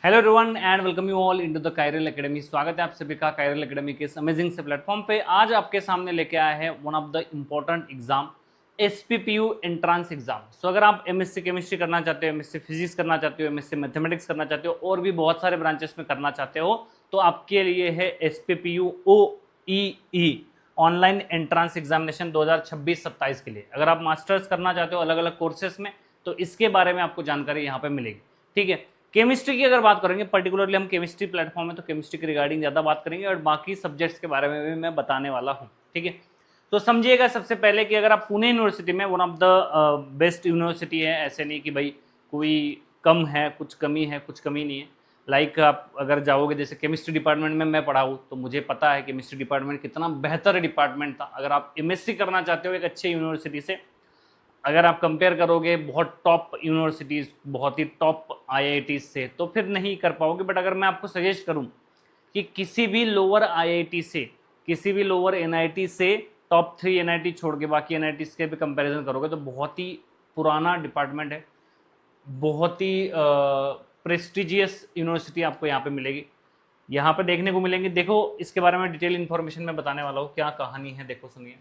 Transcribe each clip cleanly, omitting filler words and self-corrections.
Hello everyone and welcome you all into the chiral academy. स्वागत है आप सभी का कायरल एकेडमी के इस अमेजिंग से प्लेटफॉर्म पे। आज आपके सामने लेके आया है one of the important exam, SPPU entrance exam. So अगर आप एमएससी केमिस्ट्री करना चाहते हो, एमएससी फिजिक्स करना चाहते हो, एमएससी मैथमेटिक्स करना चाहते हो और भी बहुत सारे ब्रांचेस में करना चाहते हो तो आपके लिए है SPPU OEE online entrance examination 2026-27 के लिए। अगर आप मास्टर्स करना चाहते हो अलग अलग कोर्सेस में तो इसके बारे में आपको जानकारी यहाँ पे मिलेगी। ठीक है, केमिस्ट्री की अगर बात करेंगे, पर्टिकुलरली हम केमिस्ट्री प्लेटफॉर्म है तो केमिस्ट्री के रिगार्डिंग ज़्यादा बात करेंगे और बाकी सब्जेक्ट्स के बारे में भी मैं बताने वाला हूँ। ठीक है, तो समझिएगा सबसे पहले कि अगर आप पुणे यूनिवर्सिटी में, one of the best university है, ऐसे नहीं कि भाई कोई कम है, कुछ कमी है, कुछ कमी नहीं है। लाइक आप अगर जाओगे, जैसे केमिस्ट्री डिपार्टमेंट में मैं पढ़ा हूँ तो मुझे पता है केमिस्ट्री डिपार्टमेंट कितना बेहतर डिपार्टमेंट था। अगर आप एमएससी करना चाहते हो एक अच्छे यूनिवर्सिटी से, अगर आप कंपेयर करोगे बहुत टॉप यूनिवर्सिटीज़, बहुत ही टॉप IIT से, तो फिर नहीं कर पाओगे। बट अगर मैं आपको सजेस्ट करूं कि किसी भी लोअर IIT से, किसी भी लोअर NIT से, टॉप 3 NIT छोड़ के बाकी NIT के भी कंपैरिजन करोगे तो बहुत ही पुराना डिपार्टमेंट है, बहुत ही प्रेस्टिजियस यूनिवर्सिटी आपको यहाँ पे मिलेगी, यहाँ पे देखने को मिलेंगी। देखो इसके बारे में डिटेल इन्फॉर्मेशन मैं बताने वाला हूँ, क्या कहानी है देखो सुनिए।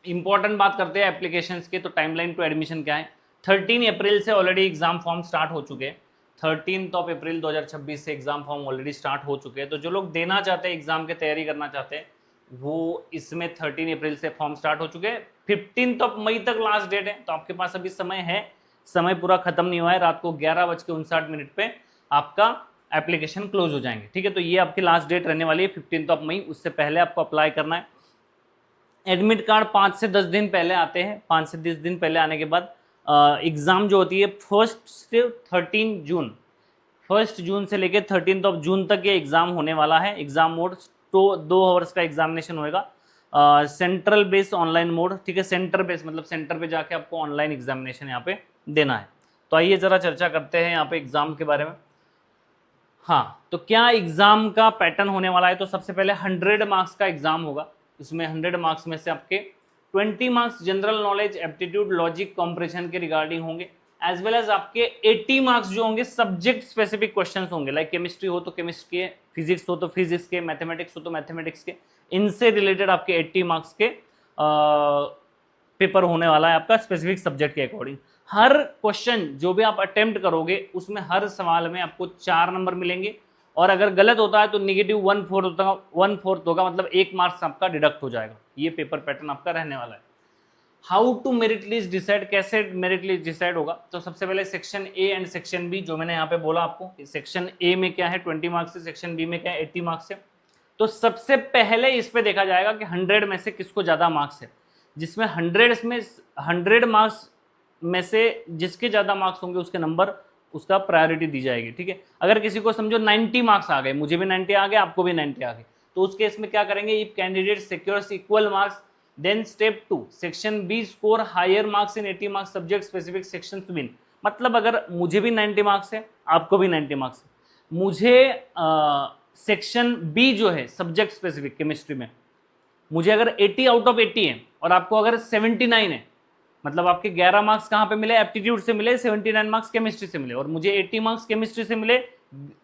इंपॉर्टेंट बात करते हैं एप्लीकेशंस की, तो टाइमलाइन टू एडमिशन क्या है। 13 अप्रैल से ऑलरेडी एग्जाम फॉर्म स्टार्ट हो चुके हैं। 13 अप्रैल 2026 से एग्जाम फॉर्म ऑलरेडी स्टार्ट हो चुके हैं। तो जो लोग देना चाहते हैं, एग्जाम की तैयारी करना चाहते हैं, वो इसमें 13 अप्रैल से फॉर्म स्टार्ट हो चुके हैं। 15 मई तक लास्ट डेट है, तो आपके पास अभी समय है, समय पूरा खत्म नहीं हुआ है। रात को 11:59 पे आपका एप्लीकेशन क्लोज हो जाएंगे। ठीक है, तो ये आपकी लास्ट डेट रहने वाली है 15 मई। उससे पहले आपको अप्लाई करना है। एडमिट कार्ड 5 से 10 दिन पहले आते हैं। 5 से 10 दिन पहले आने के बाद एग्ज़ाम जो होती है 1 से 13 जून, 1 जून से लेकर 13 जून तक ये एग्ज़ाम होने वाला है। एग्ज़ाम मोड तो 2 आवर्स का एग्जामिनेशन होएगा। Central base online mode. ठीक है, सेंटर बेस मतलब सेंटर पे जाके आपको ऑनलाइन एग्जामिनेशन यहाँ पे देना है। तो आइए ज़रा चर्चा करते हैं यहाँ पे एग्ज़ाम के बारे में। हाँ, तो क्या एग्ज़ाम का पैटर्न होने वाला है, तो सबसे पहले 100 मार्क्स का एग्ज़ाम होगा। इसमें 100 मार्क्स में से आपके 20 marks general knowledge, aptitude, logic, comprehension के रिगार्डिंग होंगे, एज वेल एज आपके 80 मार्क्स जो होंगे सब्जेक्ट स्पेसिफिक क्वेश्चंस होंगे। लाइक केमिस्ट्री हो तो केमिस्ट्री के, फिजिक्स हो तो फिजिक्स के, मैथमेटिक्स हो तो मैथमेटिक्स के, इनसे रिलेटेड आपके 80 मार्क्स के पेपर होने वाला है आपका स्पेसिफिक सब्जेक्ट के अकॉर्डिंग। हर क्वेश्चन जो भी आप अटेम्प्ट करोगे उसमें हर सवाल में आपको 4 नंबर मिलेंगे और अगर गलत होता है तो नेगेटिव 1/4 होगा, मतलब 1 मार्क्स आपका डिडक्ट हो जाएगा। ये पेपर पैटर्न आपका रहने वाला है। How to merit list decide, कैसे मेरिट लिस्ट डिसाइड होगा, तो सबसे पहले section A and section B, जो मैंने यहाँ पे बोला आपको, सेक्शन A में क्या है 20 मार्क्स से, सेक्शन B में क्या है 80 मार्क्स है। तो सबसे पहले इस पे देखा जाएगा कि 100 में से किसको ज़्यादा मार्क्स है, जिसमें 100 मार्क्स में से जिसके ज़्यादा मार्क्स होंगे उसके नंबर, उसका प्रायोरिटी दी जाएगी। ठीक है, अगर किसी को समझो 90 मार्क्स आ गए, मुझे भी 90 आ गए, आपको भी 90 आ गए, तो उस केस में क्या करेंगे, if candidate secures equal marks then step 2 section B score higher marks in 80 marks subject specific section win. मतलब अगर मुझे भी 90 मार्क्स है, आपको भी 90 मार्क्स है, मुझे सेक्शन B जो है सब्जेक्ट स्पेसिफिक केमिस्ट्री में, मुझे अगर 80 आउट ऑफ 80 है और आपको अगर 79 है, मतलब आपके 11 मार्क्स कहाँ पे मिले, एप्टीट्यूड से मिले, 79 मार्क्स केमिस्ट्री से मिले, और मुझे 80 मार्क्स केमिस्ट्री से मिले,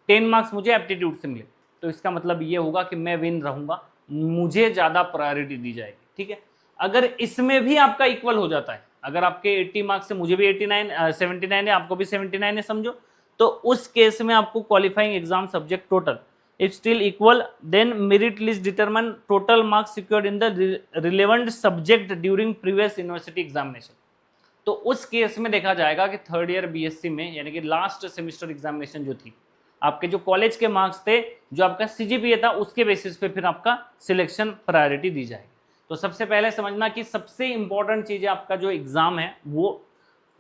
10 मार्क्स मुझे एप्टीट्यूड से मिले, तो इसका मतलब ये होगा कि मैं विन रहूंगा, मुझे ज़्यादा प्रायोरिटी दी जाएगी। ठीक है, अगर इसमें भी आपका इक्वल हो जाता है, अगर आपके 80 मार्क्स से मुझे भी 79 है, आपको भी 79 है समझो, तो उस केस में आपको qualifying exam subject total if still equal then merit list determine total marks secured in the relevant subject during previous university examination। तो उस केस में देखा जाएगा कि 3rd ईयर BSc में, यानी कि लास्ट सेमेस्टर एग्जामिनेशन जो थी, आपके जो कॉलेज के मार्क्स थे, जो आपका CGPA था, उसके बेसिस पे फिर आपका सिलेक्शन प्रायोरिटी दी जाएगी। तो सबसे पहले समझना कि सबसे इंपॉर्टेंट चीज है आपका जो एग्जाम है वो,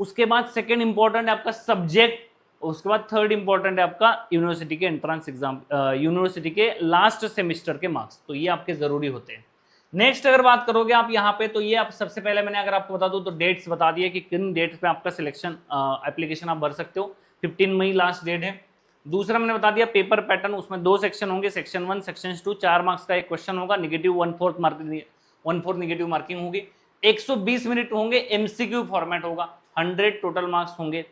उसके बाद सेकेंड इंपॉर्टेंट है आपका सब्जेक्ट, उसके बाद थर्ड इंपॉर्टेंट है आपका यूनिवर्सिटी के एंट्रेंस एग्जाम, यूनिवर्सिटी के लास्ट सेमेस्टर के मार्क्स, तो ये आपके जरूरी होते हैं। नेक्स्ट अगर बात करोगे आप यहाँ पे, तो ये आप सबसे पहले मैंने अगर आपको बता दूं तो डेट्स बता दिए कि किन डेट्स पे आपका सिलेक्शन एप्लीकेशन आप भर सकते हो। 15 मई लास्ट डेट है। दूसरा मैंने बता दिया पेपर पैटर्न, उसमें 2 सेक्शन होंगे, सेक्शन 1 सेक्शन 2, 4 मार्क्स का एक क्वेश्चन होगा, नेगेटिव 1/4 नेगेटिव मार्किंग होगी, 120 मिनट होंगे, MCQ फॉर्मेट होगा, 100 टोटल मार्क्स होंगे।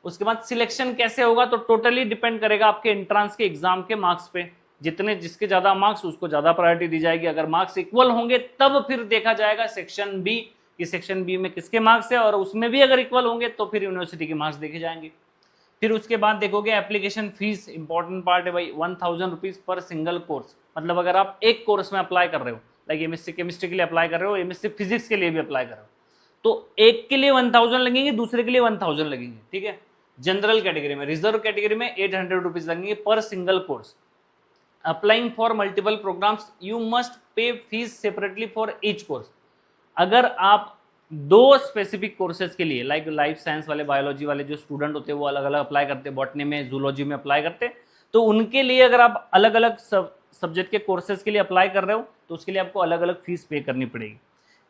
उसके बाद सिलेक्शन कैसे होगा, तो टोटली डिपेंड करेगा आपके एंट्रेंस के एग्जाम के मार्क्स पे। जितने जिसके ज्यादा मार्क्स उसको ज्यादा प्रायोरिटी दी जाएगी। अगर मार्क्स इक्वल होंगे तब फिर देखा जाएगा सेक्शन बी कि सेक्शन बी में किसके मार्क्स है, और उसमें भी अगर इक्वल होंगे तो फिर यूनिवर्सिटी के मार्क्स देखे जाएंगे। फिर उसके बाद देखोगे एप्लीकेशन फीस, इंपॉर्टेंट पार्ट है भाई, 1000 रुपीज पर सिंगल कोर्स। मतलब अगर आप एक कोर्स में अप्लाई कर रहे हो, लाइक एमएससी केमिस्ट्री के लिए अप्लाई कर रहे हो, एमएससी फिजिक्स के लिए भी अप्लाई कर रहे हो, तो एक के लिए 1000 लगेंगे, दूसरे के लिए 1000 लगेंगे, ठीक है। जनरल कैटेगरी में, रिजर्व कैटेगरी में 800 रुपीज लगेंगे पर single course. Applying for multiple programmes you must pay fees separately for each course. अगर आप दो स्पेसिफिक कोर्सेज के लिए, लाइक लाइफ साइंस वाले, बायोलॉजी वाले जो स्टूडेंट होते हैं वो अलग अलग अप्लाई करते हैं, बॉटनी में, जूलॉजी में अप्लाई करते हैं, तो उनके लिए अगर आप अलग अलग सब्जेक्ट के कोर्सेज के लिए अप्लाई कर रहे हो तो उसके लिए आपको अलग अलग फीस पे करनी पड़ेगी।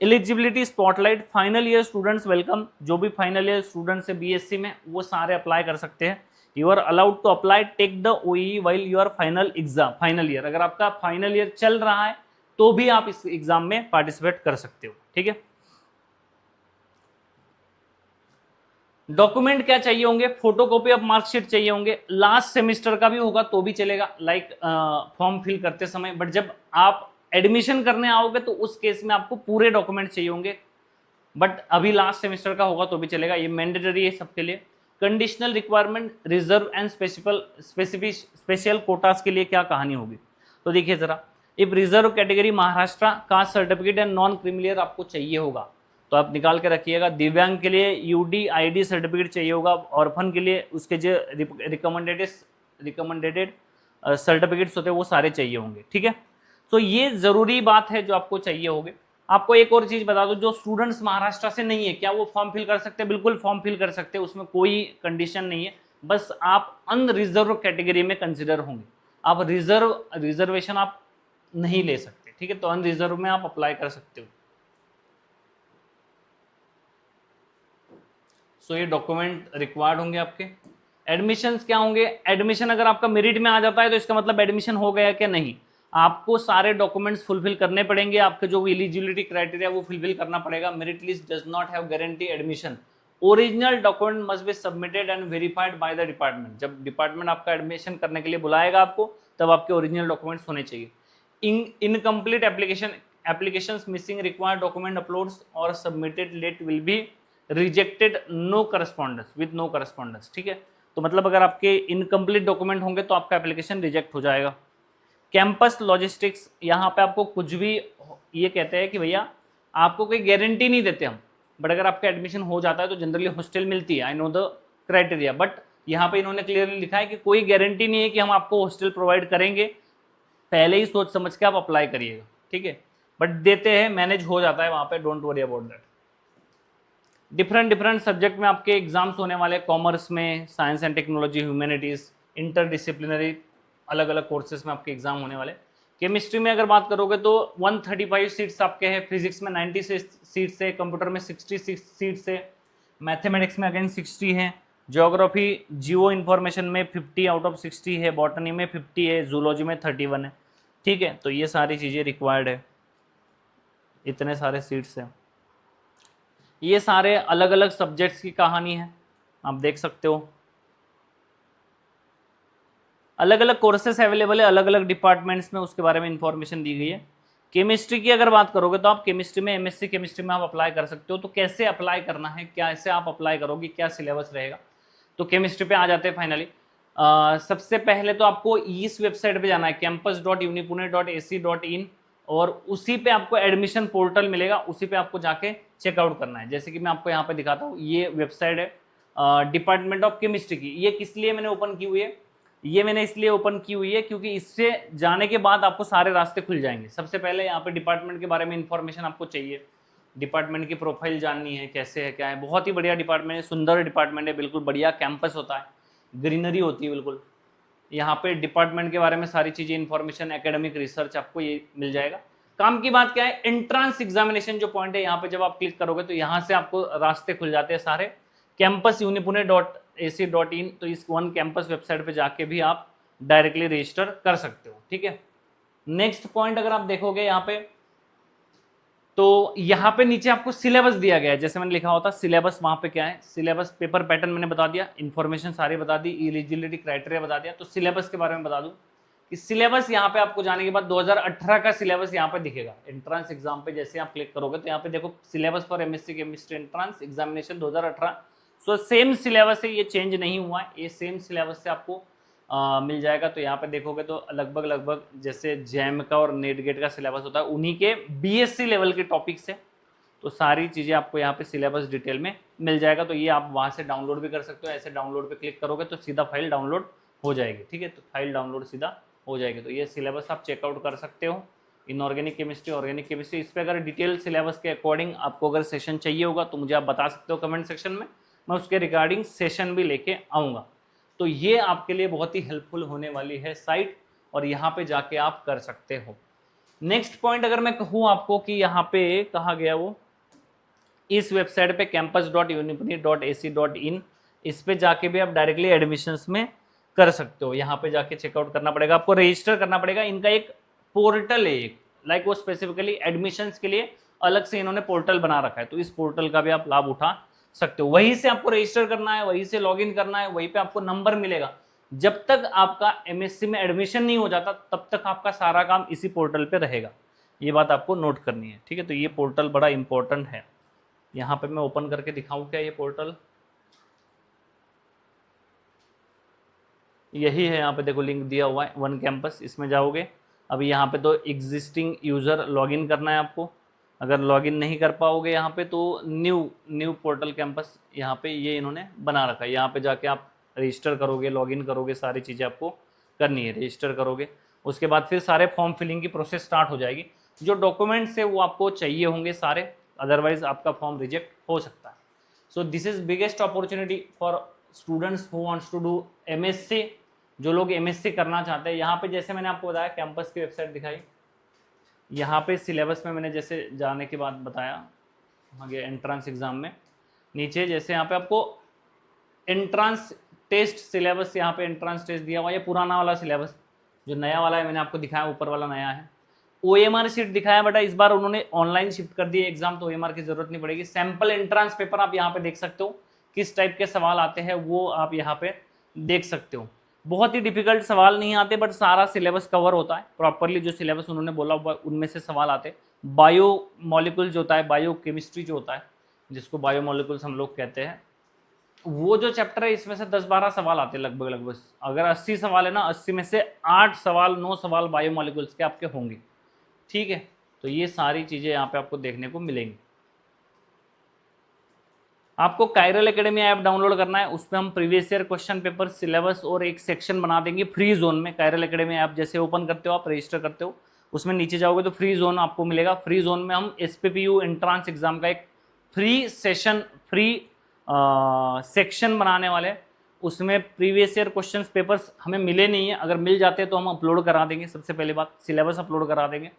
Eligibility spotlight, final year students welcome. जो भी फाइनल ईयर स्टूडेंट्स है बीएससी में वो सारे अप्लाई कर सकते हैं। You are allowed to apply take the OE while your final exam, final year, अगर आपका फाइनल ईयर चल रहा है तो भी आप इस एग्जाम में पार्टिसिपेट कर सकते हो, ठीक है। डॉक्यूमेंट क्या चाहिए होंगे, फोटोकॉपी ऑफ मार्कशीट चाहिए होंगे, लास्ट सेमेस्टर का भी होगा तो भी चलेगा, लाइक फॉर्म फिल करते समय। बट जब आप एडमिशन करने आओगे तो उस केस में आपको पूरे डॉक्यूमेंट चाहिए होंगे, बट अभी लास्ट सेमेस्टर का होगा तो भी चलेगा, ये मैंडेटरी है सबके लिए। Conditional requirement, reserve and special quotas के लिए क्या कहानी होगी, तो देखिए जरा, if reserve category Maharashtra, caste certificate and non creamy layer आपको चाहिए होगा तो आप निकाल के रखिएगा। दिव्यांग के लिए यूडी आईडी सर्टिफिकेट चाहिए होगा। ऑर्फन के लिए उसके जो रिकमेंडेड सर्टिफिकेट्स होते हैं वो सारे चाहिए होंगे, ठीक है। तो ये जरूरी बात है जो आपको चाहिए होगी। आपको एक और चीज बता दो, जो स्टूडेंट्स महाराष्ट्र से नहीं है क्या वो फॉर्म फिल कर सकते हैं? बिल्कुल फॉर्म फिल कर सकते हैं, उसमें कोई कंडीशन नहीं है, बस आप अनरिजर्व कैटेगरी में कंसिडर होंगे। आप रिजर्वेशन आप नहीं ले सकते, ठीक है, तो अनरिजर्व में आप अप्लाई कर सकते हो। सो ये डॉक्यूमेंट रिक्वायर्ड होंगे आपके। एडमिशंस क्या होंगे, एडमिशन अगर आपका मेरिट में आ जाता है तो इसका मतलब एडमिशन हो गया क्या? नहीं, आपको सारे डॉक्यूमेंट्स फुलफिल करने पड़ेंगे, आपके जो एलिजिबिलिटी क्राइटेरिया वो फुलफिल करना पड़ेगा। Merit list does not have guarantee admission, original document must be submitted and verified by the department. जब डिपार्टमेंट आपका एडमिशन करने के लिए बुलाएगा आपको तब आपके ओरिजिनल डॉक्यूमेंट्स होने चाहिए। Incomplete applications missing required document uploads और submitted late will be rejected, no correspondence with no correspondence, ठीक है। तो मतलब अगर आपके इनकम्प्लीट डॉक्यूमेंट होंगे तो आपका एप्लीकेशन रिजेक्ट हो जाएगा। कैंपस लॉजिस्टिक्स, यहाँ पे आपको कुछ भी, ये कहते हैं कि भैया आपको कोई गारंटी नहीं देते हम, बट अगर आपका एडमिशन हो जाता है तो जनरली हॉस्टल मिलती है, I know the criteria, but यहाँ पे इन्होंने क्लियरली लिखा है कि कोई गारंटी नहीं है कि हम आपको हॉस्टल प्रोवाइड करेंगे, पहले ही सोच समझ के आप अप्लाई करिएगा, ठीक है। बट देते हैं, मैनेज हो जाता है वहाँ पे, don't worry about that. Different subject में आपके एग्जाम्स होने वाले, कॉमर्स में, science and technology, humanities, interdisciplinary, अलग अलग कोर्सेज में आपके एग्जाम होने वाले। केमिस्ट्री में अगर बात करोगे तो 135 सीट्स आपके हैं, फिजिक्स में 96 सीट्स है, कंप्यूटर में 66 सीट्स है, मैथमेटिक्स में अगेन 60 है, ज्योग्राफी जियो इन्फॉर्मेशन में 50 आउट ऑफ 60 है, बॉटनी में 50 है, जूलॉजी में 31 है, ठीक है। तो ये सारी चीज़ें रिक्वायर्ड है, इतने सारे सीट्स हैं। ये सारे अलग अलग सब्जेक्ट्स की कहानी है, आप देख सकते हो। अलग अलग कोर्सेस अवेलेबल है अलग अलग डिपार्टमेंट्स में, उसके बारे में इंफॉर्मेशन दी गई है। केमिस्ट्री की अगर बात करोगे तो आप केमिस्ट्री में, एमएससी केमिस्ट्री में आप अप्लाई कर सकते हो। तो कैसे अप्लाई करना है, क्या ऐसे आप अप्लाई करोगे, क्या सिलेबस रहेगा, तो केमिस्ट्री पे आ जाते हैं फाइनली। सबसे पहले तो आपको इस वेबसाइट पे जाना है, campus.unipune.ac.in, और उसी पे आपको एडमिशन पोर्टल मिलेगा, उसी पे आपको जाके चेकआउट करना है। जैसे कि मैं आपको यहाँ पे दिखाता हूँ, ये वेबसाइट है डिपार्टमेंट ऑफ केमिस्ट्री की। ये किस लिए मैंने ओपन की हुई है, ये मैंने इसलिए ओपन की हुई है क्योंकि इससे जाने के बाद आपको सारे रास्ते खुल जाएंगे। सबसे पहले यहाँ पे डिपार्टमेंट के बारे में इंफॉर्मेशन आपको चाहिए, डिपार्टमेंट की प्रोफाइल जाननी है, कैसे है क्या है। बहुत ही बढ़िया डिपार्टमेंट है, सुंदर डिपार्टमेंट है, बिल्कुल बढ़िया कैंपस होता है, ग्रीनरी होती है बिल्कुल। यहाँ पे डिपार्टमेंट के बारे में सारी चीज़ें, इंफॉर्मेशन, एकेडमिक रिसर्च आपको ये मिल जाएगा। काम की बात क्या है, एंट्रेंस एग्जामिनेशन जो पॉइंट है, यहाँ पे जब आप क्लिक करोगे तो यहाँ से आपको रास्ते खुल जाते हैं सारे। campus.unipune.ac.in, तो इस वन कैंपस वेबसाइट पे जाके भी आप डायरेक्टली रजिस्टर कर सकते हो, ठीक है। नेक्स्ट पॉइंट अगर आप देखोगे यहाँ पे, तो यहाँ पे नीचे आपको सिलेबस दिया गया है, जैसे मैंने लिखा होता सिलेबस, वहाँ पे क्या है सिलेबस, पेपर पैटर्न मैंने बता दिया, इन्फॉर्मेशन सारी बता दी, एलिजिबिलिटी क्राइटेरिया बता दिया। तो सिलेबस के बारे में बता दूं कि सिलेबस यहाँ पे आपको जाने के बाद 2018 का सिलेबस यहाँ पे दिखेगा। एंट्रेंस एग्जाम पे जैसे आप क्लिक करोगे तो यहाँ पे देखो syllabus for MSc chemistry entrance examination 2018। So same syllabus है, ये चेंज नहीं हुआ है, ये सेम सिलेबस से आपको मिल जाएगा। तो यहाँ पे देखोगे तो लगभग जैसे जैम का और नेट गेट का सिलेबस होता है उन्हीं के बीएससी लेवल के टॉपिक्स है। तो सारी चीज़ें आपको यहाँ पे सिलेबस डिटेल में मिल जाएगा। तो ये आप वहाँ से डाउनलोड भी कर सकते हो, ऐसे डाउनलोड पे क्लिक करोगे तो सीधा फाइल डाउनलोड हो जाएगी। ठीक है, तो फाइल डाउनलोड सीधा हो जाएगी। तो ये सिलेबस आप चेकआउट कर सकते हो, इनऑर्गेनिक केमिस्ट्री, ऑर्गेनिक केमिस्ट्री। इस पर अगर डिटेल सिलेबस के अकॉर्डिंग आपको अगर सेशन चाहिए होगा तो मुझे आप बता सकते हो कमेंट सेक्शन में, मैं उसके रिगार्डिंग सेशन भी लेके आऊँगा। तो ये आपके लिए बहुत ही हेल्पफुल होने वाली है साइट, और यहाँ पे जाके आप कर सकते हो। नेक्स्ट पॉइंट अगर मैं कहूँ आपको कि यहाँ पे कहा गया वो इस वेबसाइट पे campus.unipunni.ac.in, इस पे जाके भी आप डायरेक्टली एडमिशंस में कर सकते हो। यहाँ पे जाके चेकआउट करना पड़ेगा, आपको रजिस्टर करना पड़ेगा। इनका एक पोर्टल है एक, लाइक वो स्पेसिफिकली एडमिशंस के लिए अलग से इन्होंने पोर्टल बना रखा है, तो इस पोर्टल का भी आप लाभ उठा सकते हो। वहीं से आपको रजिस्टर करना है, वहीं से लॉगिन करना है, वहीं पे आपको नंबर मिलेगा। जब तक आपका एमएससी में एडमिशन नहीं हो जाता तब तक आपका सारा काम इसी पोर्टल पे रहेगा, ये बात आपको नोट करनी है। ठीक है, तो ये पोर्टल बड़ा इंपॉर्टेंट है। यहाँ पे मैं ओपन करके दिखाऊं क्या ये पोर्टल, यही है। यहाँ पे देखो लिंक दिया हुआ है वन कैंपस, इसमें जाओगे। अभी यहाँ पे तो एग्जिस्टिंग यूज़र लॉगिन करना है आपको, अगर लॉगिन नहीं कर पाओगे यहाँ पे तो न्यू पोर्टल कैंपस यहाँ पे ये इन्होंने बना रखा है। यहाँ पे जाके आप रजिस्टर करोगे, लॉगिन करोगे, सारी चीज़ें आपको करनी है। रजिस्टर करोगे उसके बाद फिर सारे फॉर्म फिलिंग की प्रोसेस स्टार्ट हो जाएगी। जो डॉक्यूमेंट्स है वो आपको चाहिए होंगे सारे, अदरवाइज आपका फॉर्म रिजेक्ट हो सकता है। So this is biggest opportunity for students who wants to do MSc, जो लोग एमएससी करना चाहते हैं। यहाँ पे जैसे मैंने आपको बताया कैंपस की वेबसाइट दिखाई, यहाँ पे सिलेबस में मैंने जैसे जाने के बाद बताया, आगे एंट्रेंस एग्जाम में नीचे जैसे यहाँ पे आपको एंट्रेंस टेस्ट सिलेबस, यहाँ पे एंट्रेंस टेस्ट दिया हुआ, ये पुराना वाला सिलेबस, जो नया वाला है मैंने आपको दिखाया ऊपर वाला नया है। ओएमआर शीट दिखाया बेटा, इस बार उन्होंने ऑनलाइन शिफ्ट कर दिए एग्जाम, तो ओएमआर की जरूरत नहीं पड़ेगी। सैंपल एंट्रेंस पेपर आप यहाँ पे देख सकते हो, किस टाइप के सवाल आते हैं वो आप यहाँ पे देख सकते हो। बहुत ही डिफिकल्ट सवाल नहीं आते, बट सारा सिलेबस कवर होता है प्रॉपरली, जो सिलेबस उन्होंने बोला उनमें से सवाल आते। बायो मॉलिक्यूल जो होता है, बायो केमिस्ट्री जो होता है, जिसको बायो मॉलिक्यूल्स हम लोग कहते हैं, वो जो चैप्टर है इसमें से 10-12 सवाल आते हैं लगभग। अगर 80 सवाल है ना, 80 में से 8 सवाल 9 सवाल बायो मॉलिक्यूल्स के आपके होंगे। ठीक है, तो ये सारी चीज़ें यहाँ पे आपको देखने को मिलेंगी। आपको कायरल एकेडमी ऐप डाउनलोड करना है, उस पर हम previous year question paper, syllabus और एक सेक्शन बना देंगे फ्री जोन में। कायरल एकेडमी ऐप जैसे ओपन करते हो आप, रजिस्टर करते हो, उसमें नीचे जाओगे तो फ्री जोन आपको मिलेगा। फ्री जोन में हम SPPU एंट्रेंस एग्जाम का एक फ्री सेशन, फ्री सेक्शन बनाने वाले हैं। उसमें प्रीवियस ईयर क्वेश्चन पेपर्स हमें मिले नहीं है, अगर मिल जाते हैं तो हम अपलोड करा देंगे। सबसे पहली बात सिलेबस अपलोड करा देंगे।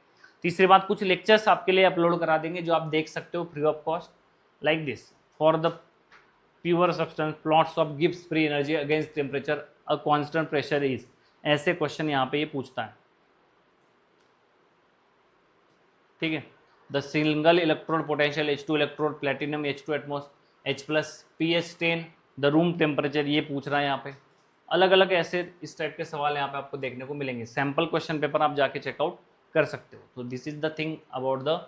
तीसरी बात कुछ लेक्चर्स आपके लिए अपलोड करा देंगे जो आप देख सकते हो free of cost, like this for the pure substance plots of Gibbs free energy against temperature a constant pressure is, ऐसे क्वेश्चन यहाँ पे ये पूछता है। ठीक है, the single electrode potential H2 electrode platinum H2 Atmos H+ pH10 the room temperature, ये पूछ रहा है यहाँ पे। अलग अलग ऐसे इस टाइप के सवाल यहाँ पे आपको देखने को मिलेंगे। सैम्पल क्वेश्चन पेपर आप जाके चेकआउट कर सकते हो। तो this is the thing about the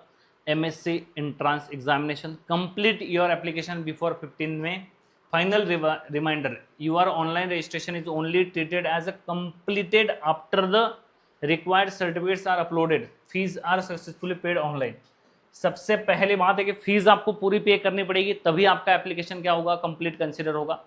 MSc entrance examination. Complete your application before 15 May. Final reminder, your online registration is only treated as a completed after the required certificates are uploaded. Fees are successfully paid online. सबसे पहले बात है कि fees आपको पूरी पे करनी पड़ेगी, तभी आपका एप्लीकेशन क्या होगा, कंप्लीट कंसिडर होगा।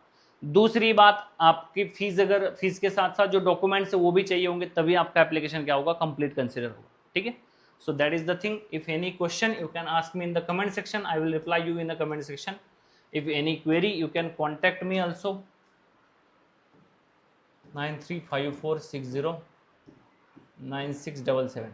दूसरी बात, आपकी फीस, अगर फीस के साथ साथ जो डॉक्यूमेंट्स है वो भी चाहिए होंगे, तभी आपका एप्लीकेशन क्या होगा, कंप्लीट कंसिडर होगा। ठीक है, so that is the thing. If any question you can ask me in the comment section, I will reply you in the comment section. If any query you can contact me also, 9354609677,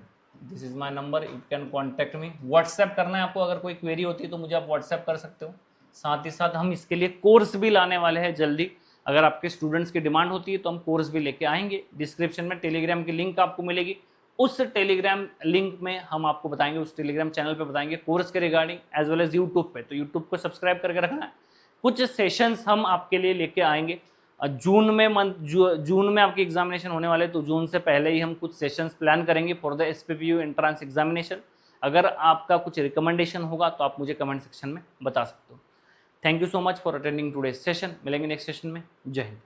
this is my number, you can contact me. WhatsApp करना है आपको, अगर कोई query होती है तो मुझे आप WhatsApp कर सकते हो। साथ ही साथ हम इसके लिए कोर्स भी लाने वाले हैं जल्दी, अगर आपके स्टूडेंट्स की डिमांड होती है तो हम कोर्स भी लेके आएंगे। डिस्क्रिप्शन में टेलीग्राम की लिंक आपको मिलेगी, उस टेलीग्राम लिंक में हम आपको बताएंगे, उस टेलीग्राम चैनल पे बताएंगे कोर्स के regarding, as well as YouTube पे। तो यूट्यूब को सब्सक्राइब करके रखना है। कुछ सेशंस हम आपके लिए लेके आएंगे जून में आपकी एग्जामिनेशन होने वाले, तो जून से पहले ही हम कुछ सेशंस प्लान करेंगे for the SPPU entrance examination. अगर आपका कुछ रिकमेंडेशन होगा तो आप मुझे कमेंट सेक्शन में बता सकते हो। Thank you so much for attending today's session. मिलेंगे नेक्स्ट सेशन में। जय हिंद।